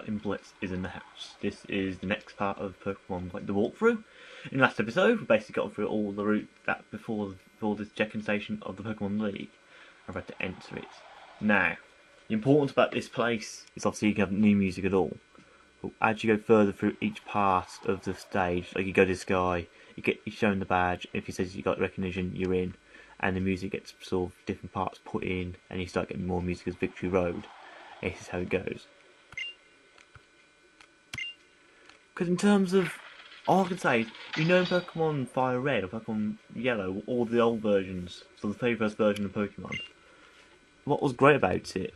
In Blitz is in the house. This is the next part of Pokemon, like the walkthrough. In the last episode, we basically got through all the route that before this check-in station of the Pokemon League. I've had to enter it. Now, the importance about this place is obviously you can have new music at all. But as you go further through each part of the stage, like you go to this guy, you're shown the badge. If he says you got recognition, you're in, and the music gets sort of different parts put in, and you start getting more music as Victory Road. This is how it goes. Because in terms of, all I can say is, you know in Pokemon Fire Red or Pokemon Yellow, all the old versions, so the very first version of Pokemon, what was great about it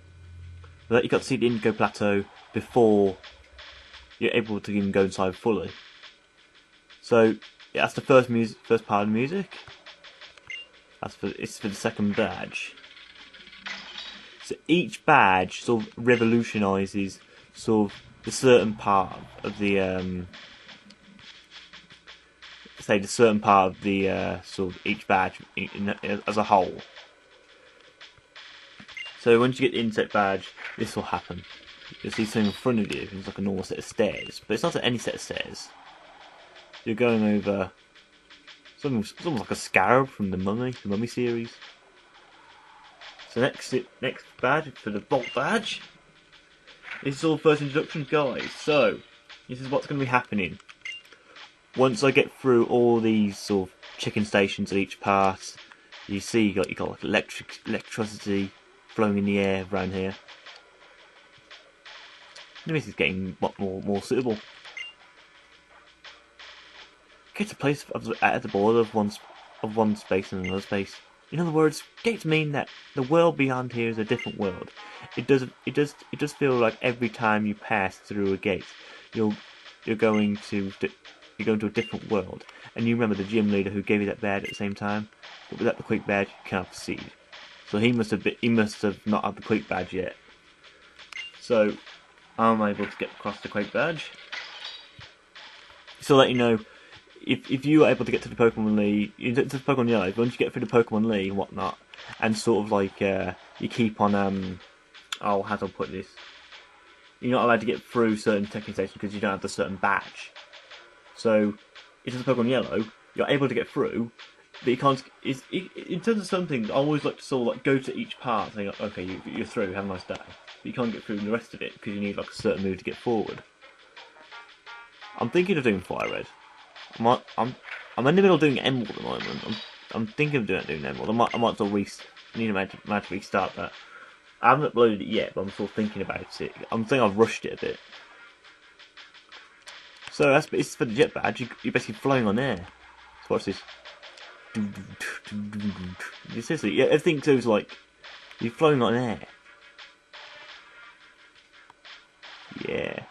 was that you got to see the Indigo Plateau before you're able to even go inside fully. So, yeah, that's the first part of the music. It's for the second badge. So each badge sort of revolutionises sort of the certain part of the sort of each badge as a whole. So once you get the insect badge, this will happen. You'll see something in front of you. It's like a normal set of stairs, but it's not any set of stairs. You're going over something. It's almost like a scarab from the Mummy series. So next badge for the Vault badge. This is all first introductions, guys. So, this is what's going to be happening. Once I get through all these sort of chicken stations at each part, you see you got like electricity flowing in the air around here. And this is getting a lot more suitable. Get a place at the border of one space and another space. In other words, gates mean that the world beyond here is a different world. It does feel like every time you pass through a gate, you're going to a different world. And you remember the gym leader who gave you that badge at the same time, but without the quick badge, you cannot proceed. So he must have not had the quick badge yet. So I'm able to get across the quick badge. So let you know. If you are able to get to the Pokemon League, to the Pokemon Yellow, once you get through the Pokemon League and whatnot, and sort of like you keep on how do I put this? You're not allowed to get through certain technical stations because you don't have the certain badge. So, if it's the Pokemon Yellow, you're able to get through, but you can't. In terms of some things, I always like to sort of like go to each part, saying, okay, you're through, have a nice day. But you can't get through the rest of it because you need like a certain move to get forward. I'm thinking of doing Fire Red. I'm in the middle of doing Emerald at the moment. I'm thinking of doing Emerald. I might still need to restart that. I haven't uploaded it yet, but I'm still thinking about it. I'm thinking I've rushed it a bit. So it's for the jet badge. You're basically flying on air. So watch this. Seriously, yeah, everything goes like you're flying on air. Yeah.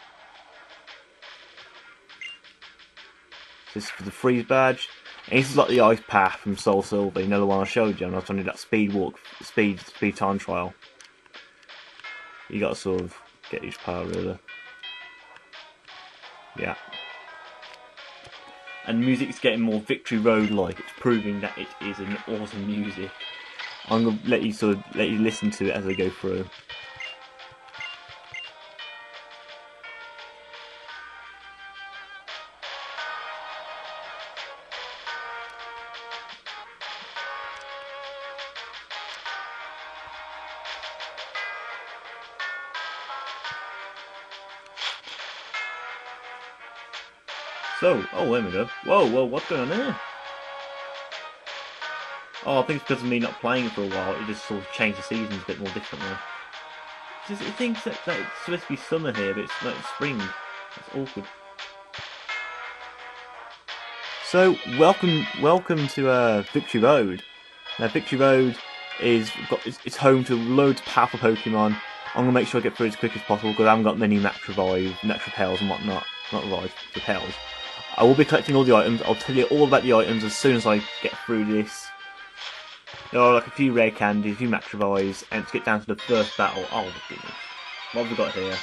This is for the freeze badge, and this is like the ice path from Soul Silver, you know the one I showed you, and I was trying to do that speed time trial. You got to sort of get each part really. Yeah. And the music's getting more Victory Road like. It's proving that it is an awesome music. I'm gonna let you listen to it as I go through. So, oh, there we go. Whoa, what's going on there? Oh, I think it's because of me not playing it for a while, it just sort of changed the seasons a bit more differently. It thinks that it's supposed to be summer here, but it's like spring. It's awkward. So, welcome to Victory Road. Now, Victory Road it's home to loads of powerful Pokemon. I'm gonna make sure I get through as quick as possible because I haven't got many Natural Repels and whatnot. Not Revives, Repels. I will be collecting all the items. I'll tell you all about the items as soon as I get through this. There are like a few rare candies, a few Max Revives, and to get down to the first battle. Oh my goodness. What have we got here?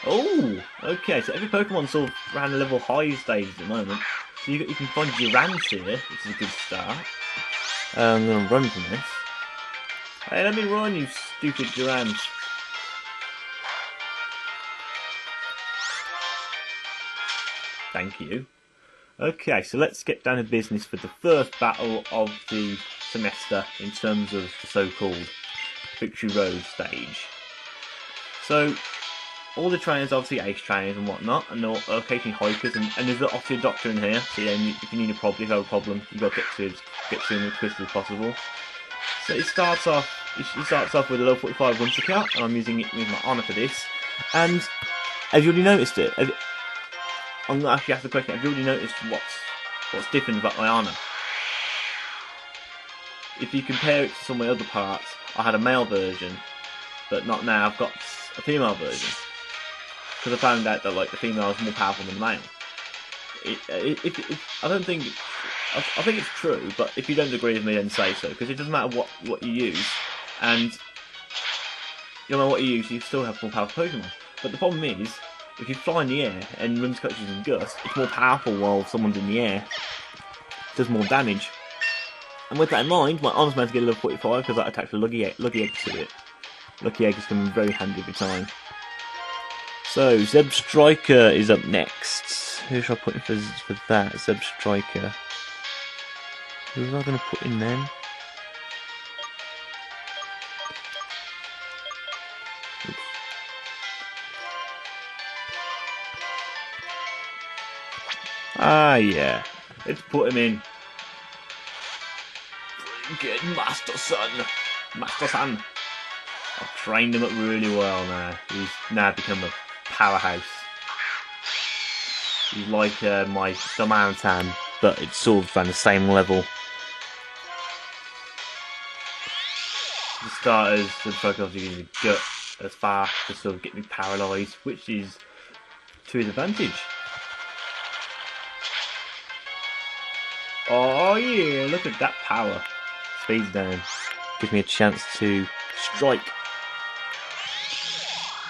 Oh! Okay, so every Pokemon sort of around the level high stages at the moment. So you can find Durant here, which is a good start. I'm going to run from this. Hey, let me run, you stupid Durant. Thank you. Okay, so let's get down to business for the first battle of the semester in terms of the so-called Victory Road stage. So, all the trainers, obviously ace trainers and whatnot, and they're occasionally hikers, and there's obviously a doctor in here, so yeah, if you need a problem, if you have a problem, you've got to get to him as quickly as possible. So he starts off with a level 45 Winter Cat, and I'm using it with my honour for this. And have you already noticed it? I'm going to actually ask the question, have you already noticed what's different about my honour? If you compare it to some of my other parts, I had a male version, but not now, I've got a female version. Because I found out that like the female is more powerful than the male. I think it's true, but if you don't agree with me, then say so. Because it doesn't matter what you use, and no matter what you use, you still have more powerful Pokemon. But the problem is, if you fly in the air and Whimsicott using Gust, it's more powerful while someone's in the air. It does more damage. And with that in mind, my honour's meant to get a level 45 because I attached a Lucky Egg to it. Lucky Egg is coming very handy every time. So, Zeb Striker is up next. Who should I put in for that? Zeb Striker. Who was I going to put in then? Oops. Ah, yeah. Let's put him in. Good Master Son. Master Son. I've trained him up really well now. He's now become a powerhouse. He's like my Samantan, but it's sort of around the same level. For starters, the Striker obviously using Gut as far to sort of get me paralysed, which is to his advantage. Oh yeah, look at that power. Speeds down. Gives me a chance to strike.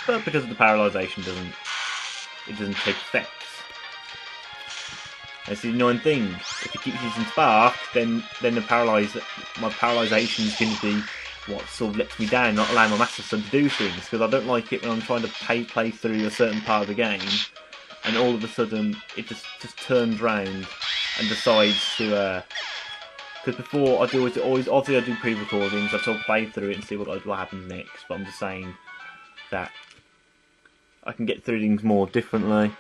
But because of the paralysation, it doesn't take effect. That's the annoying thing. If it keeps using Spark, then my paralysation is going to be what sort of lets me down, not allowing my Master Son to do things. Because I don't like it when I'm trying to play through a certain part of the game, and all of a sudden it just turns round and decides to. Because before I do obviously I do pre-recordings, I sort of play through it and see what happens next. But I'm just saying that I can get through things more differently.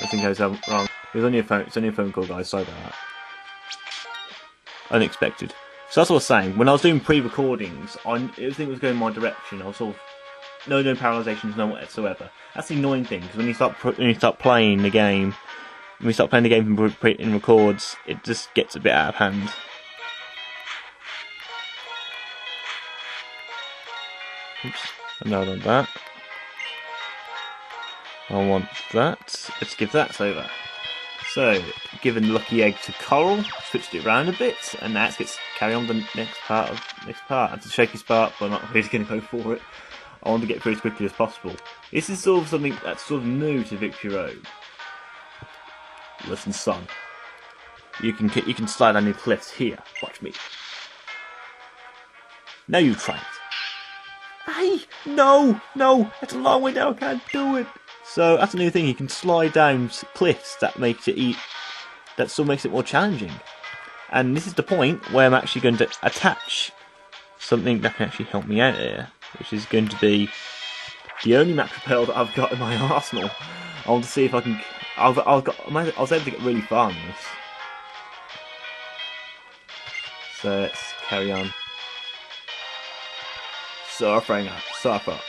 Nothing goes wrong. It's only a phone call, guys. Sorry about that. Unexpected. So that's what I was saying. When I was doing pre-recordings, everything was going my direction. I was sort of no paralisations, no whatsoever. That's the annoying thing, because when you start playing the game, in records, it just gets a bit out of hand. Oops, no, not that. I want that. Let's give that over. So, given Lucky Egg to Coral, switched it around a bit, and now let's carry on the next part. That's a shaky spark, but I'm not really going to go for it. I want to get through as quickly as possible. This is sort of something that's sort of new to Victory Road. Listen, son. You can slide down your cliffs here. Watch me. Now you try it. Hey, no, that's a long way down. I can't do it. So that's a new thing. You can slide down cliffs. That still makes it more challenging. And this is the point where I'm actually going to attach something that can actually help me out here, which is going to be the only Max Repel that I've got in my arsenal. I want to see if I can. I was able to get really far on this. So let's carry on. Surf up.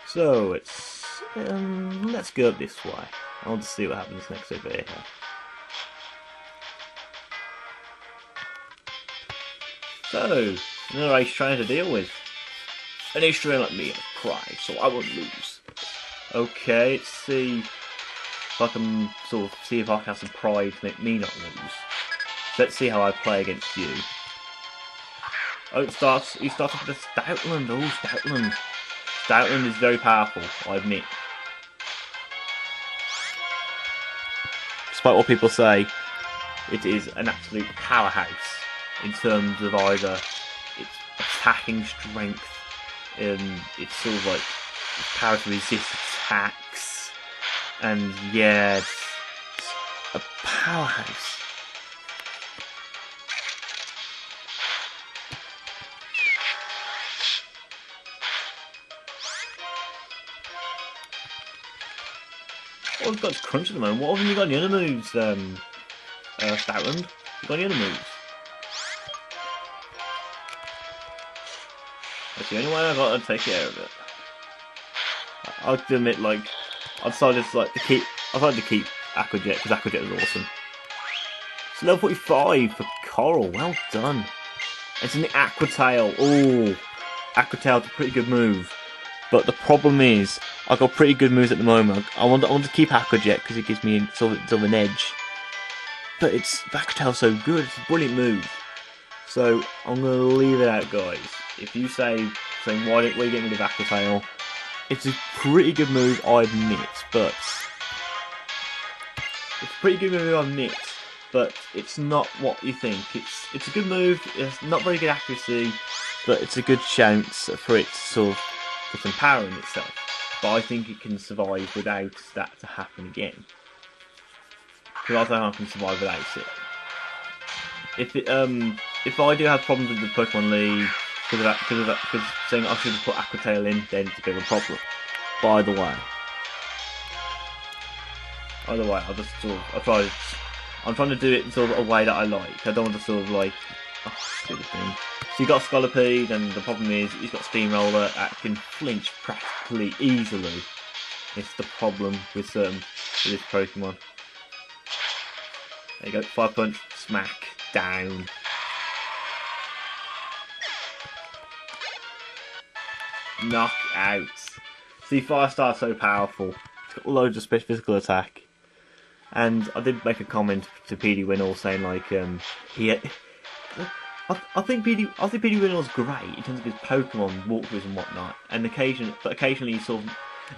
So let's go up this way. I want to see what happens next over here. So, another ace trainer to deal with. An ace trainer like me, cry, so I won't lose. Okay, let's see if I can have some pride to make me not lose. Let's see how I play against you. Oh, he starts off with a Stoutland. Oh, Stoutland. Stoutland is very powerful, I admit. Despite what people say, it is an absolute powerhouse in terms of either its attacking strength, it's sort of like power to resist attacks, and yeah, it's a powerhouse. Oh, we've got Crunch at the moment. What have you got any other moves, Stoutland? You got any other moves? That's the only way I got to take care of it. I'll admit, like, I decided to keep Aquajet because Aquajet is awesome. It's level 45 for Coral. Well done. It's an Aqua Tail. Oh, Aqua Tail's a pretty good move. But the problem is, I've got pretty good moves at the moment. I want to keep Aquajet because it gives me sort of an edge. But Aqua Tail's so good. It's a brilliant move. So I'm gonna leave it out, guys. If you saying why are you getting rid of Aqua Tail? It's a pretty good move, I admit, but it's not what you think. It's a good move. It's not very good accuracy, but it's a good chance for it to sort of put some power in itself. But I think it can survive without that to happen again. Because I don't think I can survive without it. If I do have problems with the Pokemon League because saying I should have put Aqua Tail in, then it's a bit of a problem. But either way, I'm trying to do it in sort of a way that I like. I don't want to sort of like, stupid thing. So you got Scolipede, and the problem is he's got Steamroller that can flinch practically easily. It's the problem with this Pokemon. There you go, 5 punch, smack, down. Knock out. See, Fire Star's so powerful. It's got loads of physical attack. And I did make a comment to PD Winnall saying like I think PD Winnall's great in terms of his Pokemon walkthroughs and whatnot, and occasionally he sort of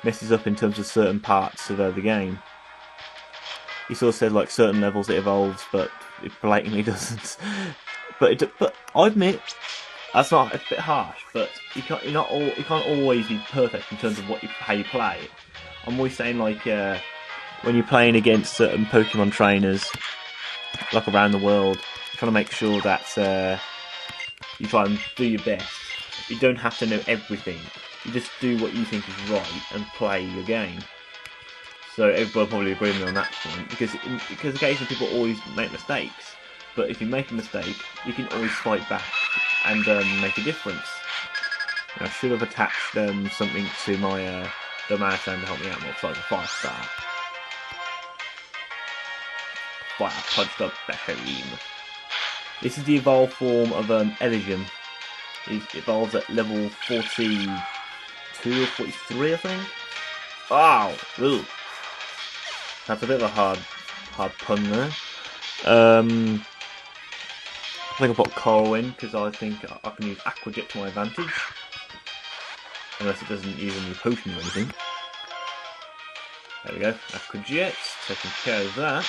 messes up in terms of certain parts of the game. He sort of said like certain levels it evolves, but it blatantly doesn't. But I admit that's not a bit harsh, but you can't always be perfect in terms of how you play it. I'm always saying like when you're playing against certain Pokemon trainers, like around the world, trying to make sure that you try and do your best. You don't have to know everything. You just do what you think is right and play your game. So everybody will probably agree with me on that point, because occasionally people always make mistakes. But if you make a mistake, you can always fight back and make a difference. And I should have attached something to my Domaton to help me out more, so like a 5-star. Fire punched up Beherim. This is the evolved form of Elysium. It evolves at level 42 or 43, I think. Ow! Ugh. That's a bit of a hard pun there. I think I put Coral in because I think I can use Aquajet to my advantage. Unless it doesn't use any potion or anything. There we go, Aquajet, taking care of that.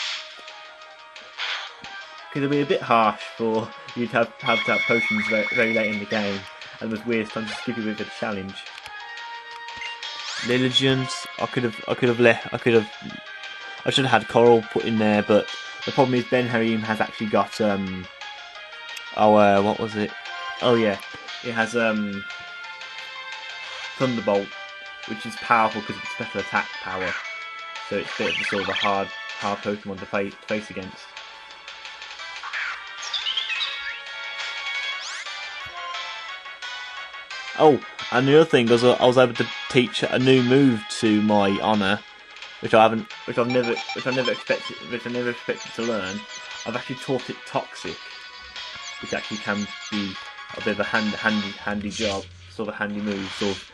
Because it'll be a bit harsh for you to have potions very late in the game, and it was weird, so I'm just giving you a bit of a challenge. Lilligant, I should have had Coral put in there, but the problem is Ben Harim has actually got what was it? Oh yeah, it has Thunderbolt, which is powerful because of its special attack power. So it's a bit of a hard Pokemon to face against. Oh, and the other thing was I was able to teach a new move to my Honor, which I never expected to learn. I've actually taught it Toxic, which actually can be a bit of a handy job, sort of a handy move, sort of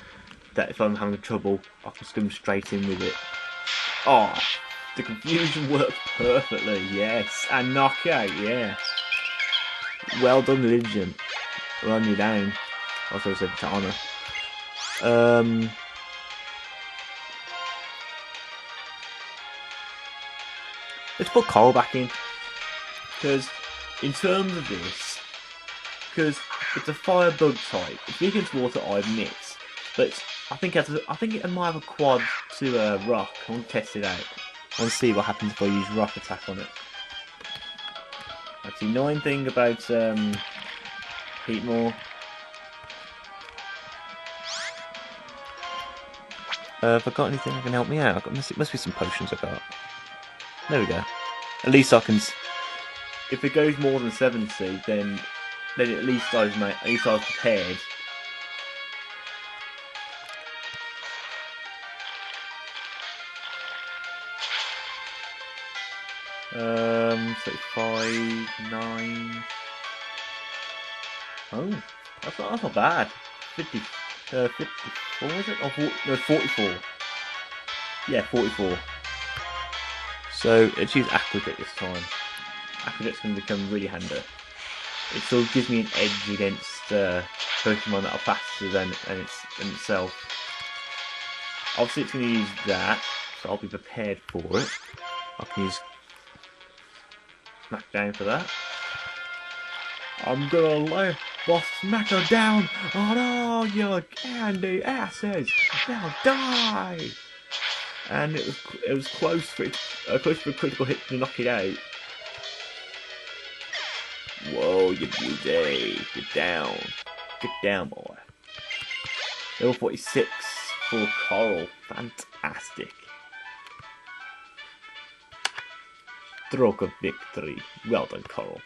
that if I'm having trouble, I can swim straight in with it. Oh, the confusion worked perfectly, yes, and knockout, yeah. Well done, Religion. Run you down. Also said to Honor. Let's put Coral back in, because in terms of this, because it's a fire bug type. It's weak against water, I admit, But I think it might have a quad to rock. I want to test it out. I want to see what happens if I use rock attack on it. That's the annoying thing about Heatmore. Have I got anything that can help me out? Must be some potions I got. There we go. At least I can. If it goes more than 70, then at least I was prepared. So 5, 9. Oh, that's not bad. 54 was it? Oh, no, 44. Yeah, 44. So let's use Aqueduct this time. Aqueduct's going to become really handy. It sort of gives me an edge against Pokemon that are faster than itself. Obviously, it's going to use that, so I'll be prepared for it. I can use Smackdown for that. I'm gonna lay the smacker down on all your candy asses. Now die! And it was close for a critical hit to knock it out. Whoa, you beauty! Get down, boy. Level 46 for Coral, fantastic. Stroke of victory. Well done, Coral.